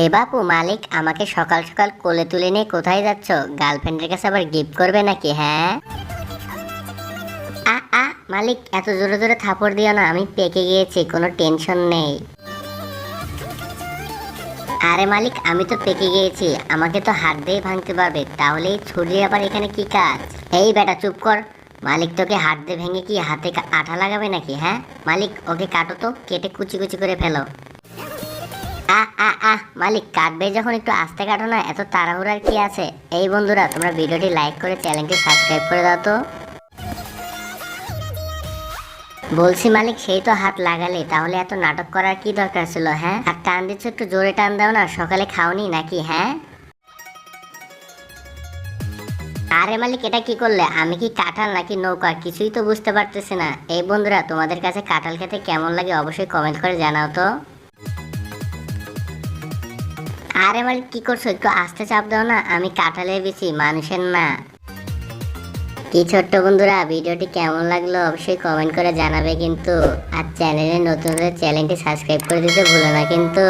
এই বাপু মালিক, আমাকে সকাল সকাল কোলে তুলে নিয়ে কোথায় যাচ্ছ? গার্লফ্রেন্ডের কাছে আবার গিফট করবে নাকি? হ্যাঁ। আ আ মালিক, এত জোরে জোরে থাপড় দিও না, আমি পেকে গিয়েছি, কোনো টেনশন নেই। আরে মালিক, আমি তো পেকে গিয়েছি, আমাকে তো হাত দিয়ে ভাঙতে পারবে, তাহলে এই ছুরির আবার এখানে কি কাজ? এই বেটা চুপ কর। মালিক তোকে হাত দিয়ে ভেঙে কি হাতে আঠা লাগাবে নাকি? হ্যাঁ মালিক, ওকে কাটো তো, কেটে কুচি কুচি করে ফেলো। মালিক, কাটবে যখন একটু আস্তে কাটো না, এত তাড়াহুড়ার কি আছে? এই বন্ধুরা, তোমরা ভিডিওটি লাইক করে চ্যানেলটি সাবস্ক্রাইব করে দাও তো। বলছি মালিক, সেই তো হাত লাগালে, তাহলে এত নাটক করার কি দরকার ছিল? হ্যাঁ, আর টান দিচ্ছ, একটু জোরে টান দাও না, সকালে খাওনি নাকি? হ্যাঁ। আরে মালিক, এটা কি করলে? আমি কি কাঁঠাল নাকি নৌকা, কিছুই তো বুঝতে পারতেছি না। এই বন্ধুরা, তোমাদের কাছে কাঁঠাল খেতে কেমন লাগে অবশ্যই কমেন্ট করে জানাও তো। আরে মালিক, কি করছো? একটু আস্তে চাপ দাও না, আমি কাঁঠালের বিচি, মানুষের না। কি ছোট্ট বন্ধুরা, ভিডিওটি কেমন লাগলো অবশ্যই কমেন্ট করে জানাবে কিন্তু। আর চ্যানেলে নতুন হলে চ্যানেলটি সাবস্ক্রাইব করে দিতে ভুলো না কিন্তু।